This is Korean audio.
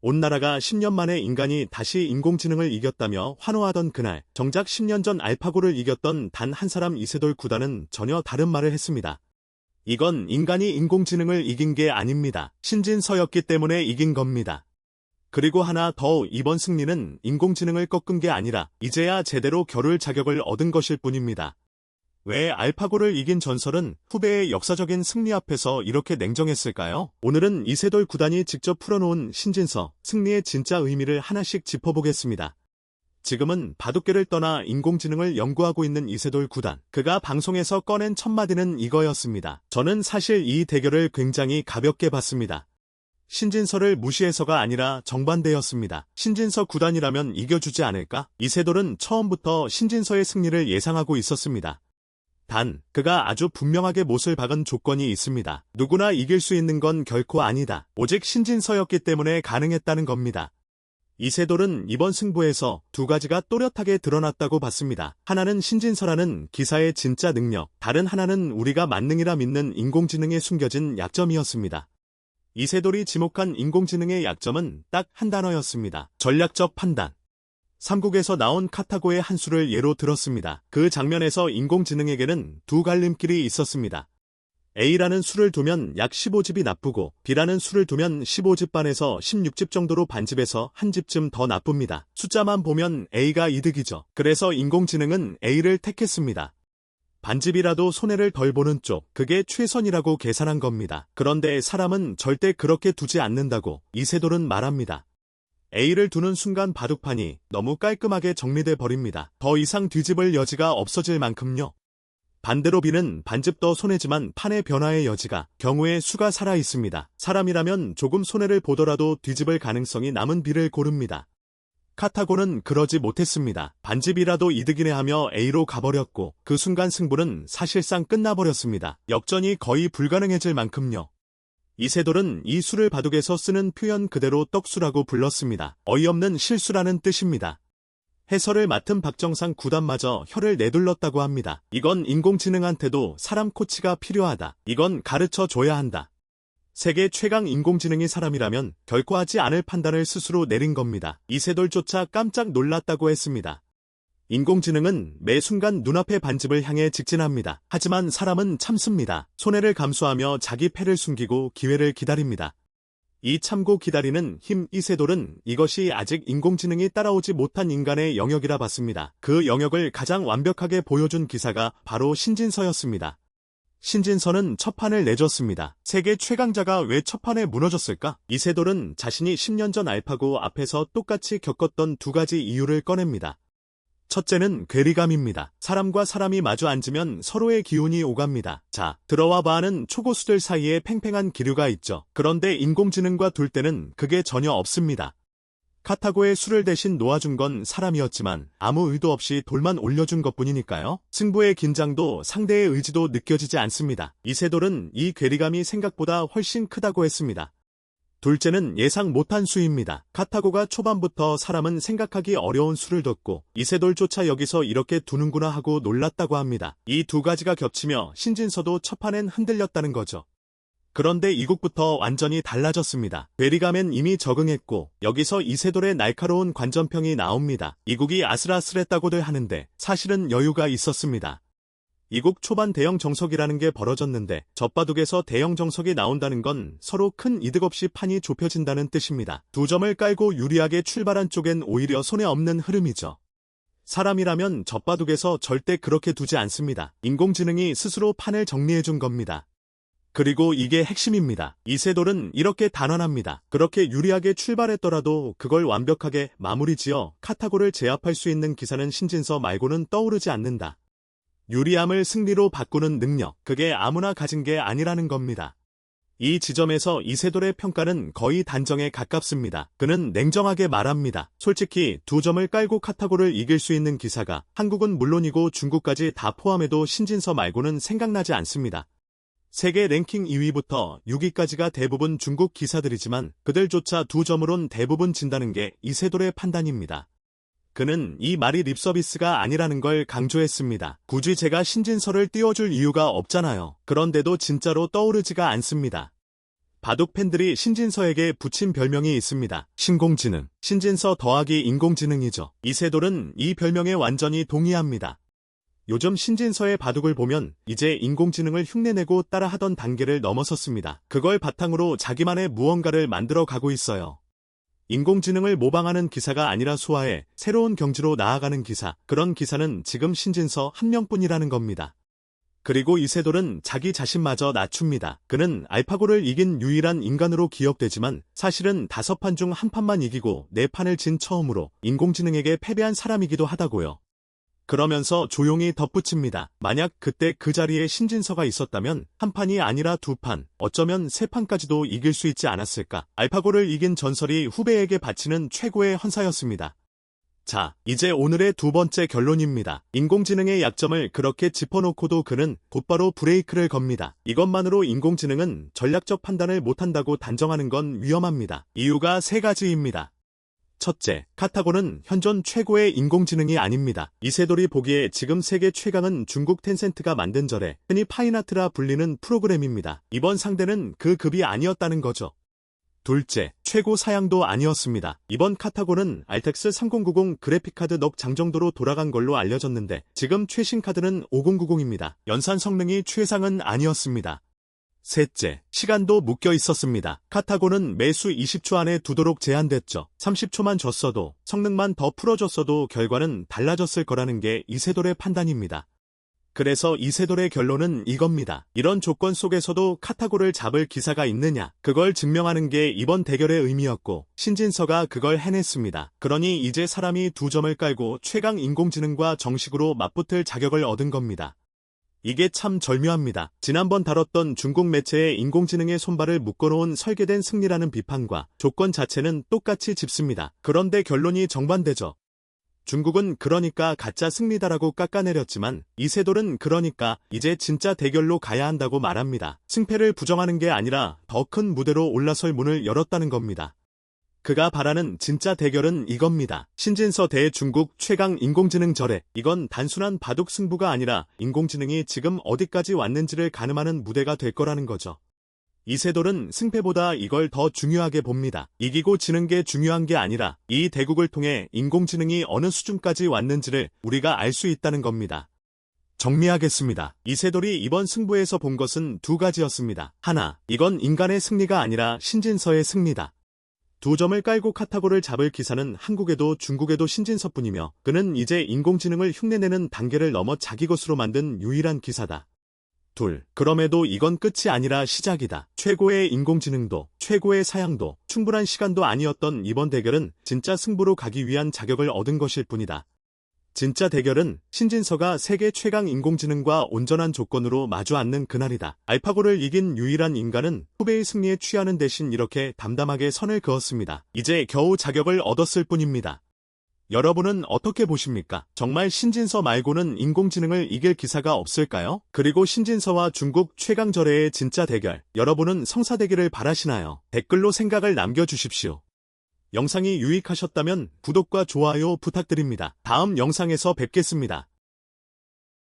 온 나라가 10년 만에 인간이 다시 인공지능을 이겼다며 환호하던 그날, 정작 10년 전 알파고를 이겼던 단 한 사람 이세돌 구단은 전혀 다른 말을 했습니다. 이건 인간이 인공지능을 이긴 게 아닙니다. 신진서였기 때문에 이긴 겁니다. 그리고 하나 더, 이번 승리는 인공지능을 꺾은 게 아니라 이제야 제대로 겨룰 자격을 얻은 것일 뿐입니다. 왜 알파고를 이긴 전설은 후배의 역사적인 승리 앞에서 이렇게 냉정했을까요? 오늘은 이세돌 구단이 직접 풀어놓은 신진서, 승리의 진짜 의미를 하나씩 짚어보겠습니다. 지금은 바둑계를 떠나 인공지능을 연구하고 있는 이세돌 구단. 그가 방송에서 꺼낸 첫 마디는 이거였습니다. 저는 사실 이 대결을 굉장히 가볍게 봤습니다. 신진서를 무시해서가 아니라 정반대였습니다. 신진서 구단이라면 이겨주지 않을까? 이세돌은 처음부터 신진서의 승리를 예상하고 있었습니다. 단, 그가 아주 분명하게 못을 박은 조건이 있습니다. 누구나 이길 수 있는 건 결코 아니다. 오직 신진서였기 때문에 가능했다는 겁니다. 이세돌은 이번 승부에서 두 가지가 또렷하게 드러났다고 봤습니다. 하나는 신진서라는 기사의 진짜 능력, 다른 하나는 우리가 만능이라 믿는 인공지능에 숨겨진 약점이었습니다. 이세돌이 지목한 인공지능의 약점은 딱 한 단어였습니다. 전략적 판단. 삼국에서 나온 카타고의 한 수를 예로 들었습니다. 그 장면에서 인공지능에게는 두 갈림길이 있었습니다. A라는 수를 두면 약 15집이 나쁘고 B라는 수를 두면 15집 반에서 16집 정도로 반집에서 한 집쯤 더 나쁩니다. 숫자만 보면 A가 이득이죠. 그래서 인공지능은 A를 택했습니다. 반집이라도 손해를 덜 보는 쪽, 그게 최선이라고 계산한 겁니다. 그런데 사람은 절대 그렇게 두지 않는다고 이세돌은 말합니다. A를 두는 순간 바둑판이 너무 깔끔하게 정리돼 버립니다. 더 이상 뒤집을 여지가 없어질 만큼요. 반대로 B는 반집 더 손해지만 판의 변화의 여지가, 경우의 수가 살아 있습니다. 사람이라면 조금 손해를 보더라도 뒤집을 가능성이 남은 B를 고릅니다. 카타고는 그러지 못했습니다. 반집이라도 이득이네 하며 A로 가버렸고 그 순간 승부는 사실상 끝나버렸습니다. 역전이 거의 불가능해질 만큼요. 이세돌은 이 수를 바둑에서 쓰는 표현 그대로 떡수라고 불렀습니다. 어이없는 실수라는 뜻입니다. 해설을 맡은 박정상 구단마저 혀를 내둘렀다고 합니다. 이건 인공지능한테도 사람 코치가 필요하다. 이건 가르쳐줘야 한다. 세계 최강 인공지능이 사람이라면 결코 하지 않을 판단을 스스로 내린 겁니다. 이세돌조차 깜짝 놀랐다고 했습니다. 인공지능은 매 순간 눈앞의 반집을 향해 직진합니다. 하지만 사람은 참습니다. 손해를 감수하며 자기 패를 숨기고 기회를 기다립니다. 이 참고 기다리는 힘, 이세돌은 이것이 아직 인공지능이 따라오지 못한 인간의 영역이라 봤습니다. 그 영역을 가장 완벽하게 보여준 기사가 바로 신진서였습니다. 신진서는 첫 판을 내줬습니다. 세계 최강자가 왜 첫 판에 무너졌을까? 이세돌은 자신이 10년 전 알파고 앞에서 똑같이 겪었던 두 가지 이유를 꺼냅니다. 첫째는 괴리감입니다. 사람과 사람이 마주 앉으면 서로의 기운이 오갑니다. 자, 들어와 봐는 초고수들 사이에 팽팽한 기류가 있죠. 그런데 인공지능과 둘 때는 그게 전혀 없습니다. 카타고의 수를 대신 놓아준 건 사람이었지만 아무 의도 없이 돌만 올려준 것뿐이니까요. 승부의 긴장도 상대의 의지도 느껴지지 않습니다. 이세돌은 이 괴리감이 생각보다 훨씬 크다고 했습니다. 둘째는 예상 못한 수입니다. 카타고가 초반부터 사람은 생각하기 어려운 수를 뒀고 이세돌조차 여기서 이렇게 두는구나 하고 놀랐다고 합니다. 이 두 가지가 겹치며 신진서도 첫 판엔 흔들렸다는 거죠. 그런데 이국부터 완전히 달라졌습니다. 괴리감엔 이미 적응했고 여기서 이세돌의 날카로운 관전평이 나옵니다. 이국이 아슬아슬했다고들 하는데 사실은 여유가 있었습니다. 이국 초반 대형 정석이라는 게 벌어졌는데 젖바둑에서 대형 정석이 나온다는 건 서로 큰 이득 없이 판이 좁혀진다는 뜻입니다. 두 점을 깔고 유리하게 출발한 쪽엔 오히려 손해 없는 흐름이죠. 사람이라면 젖바둑에서 절대 그렇게 두지 않습니다. 인공지능이 스스로 판을 정리해준 겁니다. 그리고 이게 핵심입니다. 이세돌은 이렇게 단언합니다. 그렇게 유리하게 출발했더라도 그걸 완벽하게 마무리지어 카타고를 제압할 수 있는 기사는 신진서 말고는 떠오르지 않는다. 유리함을 승리로 바꾸는 능력, 그게 아무나 가진 게 아니라는 겁니다. 이 지점에서 이세돌의 평가는 거의 단정에 가깝습니다. 그는 냉정하게 말합니다. 솔직히 두 점을 깔고 카타고를 이길 수 있는 기사가 한국은 물론이고 중국까지 다 포함해도 신진서 말고는 생각나지 않습니다. 세계 랭킹 2위부터 6위까지가 대부분 중국 기사들이지만 그들조차 두 점으론 대부분 진다는 게 이세돌의 판단입니다. 그는 이 말이 립서비스가 아니라는 걸 강조했습니다. 굳이 제가 신진서를 띄워줄 이유가 없잖아요. 그런데도 진짜로 떠오르지가 않습니다. 바둑 팬들이 신진서에게 붙인 별명이 있습니다. 신공지능. 신진서 더하기 인공지능이죠. 이세돌은 이 별명에 완전히 동의합니다. 요즘 신진서의 바둑을 보면 이제 인공지능을 흉내내고 따라하던 단계를 넘어섰습니다. 그걸 바탕으로 자기만의 무언가를 만들어 가고 있어요. 인공지능을 모방하는 기사가 아니라 수화해 새로운 경지로 나아가는 기사. 그런 기사는 지금 신진서 한 명뿐이라는 겁니다. 그리고 이세돌은 자기 자신마저 낮춥니다. 그는 알파고를 이긴 유일한 인간으로 기억되지만 사실은 5판 중 1판만 이기고 4판을 진 처음으로 인공지능에게 패배한 사람이기도 하다고요. 그러면서 조용히 덧붙입니다. 만약 그때 그 자리에 신진서가 있었다면 1판이 아니라 2판, 어쩌면 3판까지도 이길 수 있지 않았을까. 알파고를 이긴 전설이 후배에게 바치는 최고의 헌사였습니다. 자, 이제 오늘의 두 번째 결론입니다. 인공지능의 약점을 그렇게 짚어놓고도 그는 곧바로 브레이크를 겁니다. 이것만으로 인공지능은 전략적 판단을 못한다고 단정하는 건 위험합니다. 이유가 3가지입니다. 첫째, 카타고는 현존 최고의 인공지능이 아닙니다. 이세돌이 보기에 지금 세계 최강은 중국 텐센트가 만든 절에 흔히 파이나트라 불리는 프로그램입니다. 이번 상대는 그 급이 아니었다는 거죠. 둘째, 최고 사양도 아니었습니다. 이번 카타고는 RTX 3090 그래픽카드 넉 장 정도로 돌아간 걸로 알려졌는데 지금 최신 카드는 5090입니다. 연산 성능이 최상은 아니었습니다. 셋째, 시간도 묶여 있었습니다. 카타고는 매수 20초 안에 두도록 제한됐죠. 30초만 줬어도, 성능만 더 풀어줬어도 결과는 달라졌을 거라는 게 이세돌의 판단입니다. 그래서 이세돌의 결론은 이겁니다. 이런 조건 속에서도 카타고를 잡을 기사가 있느냐, 그걸 증명하는 게 이번 대결의 의미였고 신진서가 그걸 해냈습니다. 그러니 이제 사람이 2점을 깔고 최강 인공지능과 정식으로 맞붙을 자격을 얻은 겁니다. 이게 참 절묘합니다. 지난번 다뤘던 중국 매체의 인공지능의 손발을 묶어놓은 설계된 승리라는 비판과 조건 자체는 똑같이 짚습니다. 그런데 결론이 정반대죠. 중국은 그러니까 가짜 승리다라고 깎아내렸지만 이세돌은 그러니까 이제 진짜 대결로 가야 한다고 말합니다. 승패를 부정하는 게 아니라 더 큰 무대로 올라설 문을 열었다는 겁니다. 그가 바라는 진짜 대결은 이겁니다. 신진서 대 중국 최강 인공지능 절에. 이건 단순한 바둑 승부가 아니라 인공지능이 지금 어디까지 왔는지를 가늠하는 무대가 될 거라는 거죠. 이세돌은 승패보다 이걸 더 중요하게 봅니다. 이기고 지는 게 중요한 게 아니라 이 대국을 통해 인공지능이 어느 수준까지 왔는지를 우리가 알 수 있다는 겁니다. 정리하겠습니다. 이세돌이 이번 승부에서 본 것은 2가지였습니다. 하나, 이건 인간의 승리가 아니라 신진서의 승리다. 2점을 깔고 카타고를 잡을 기사는 한국에도 중국에도 신진서뿐이며 그는 이제 인공지능을 흉내내는 단계를 넘어 자기 것으로 만든 유일한 기사다. 둘, 그럼에도 이건 끝이 아니라 시작이다. 최고의 인공지능도, 최고의 사양도, 충분한 시간도 아니었던 이번 대결은 진짜 승부로 가기 위한 자격을 얻은 것일 뿐이다. 진짜 대결은 신진서가 세계 최강 인공지능과 온전한 조건으로 마주 앉는 그날이다. 알파고를 이긴 유일한 인간은 후배의 승리에 취하는 대신 이렇게 담담하게 선을 그었습니다. 이제 겨우 자격을 얻었을 뿐입니다. 여러분은 어떻게 보십니까? 정말 신진서 말고는 인공지능을 이길 기사가 없을까요? 그리고 신진서와 중국 최강절의 진짜 대결, 여러분은 성사되기를 바라시나요? 댓글로 생각을 남겨주십시오. 영상이 유익하셨다면 구독과 좋아요 부탁드립니다. 다음 영상에서 뵙겠습니다.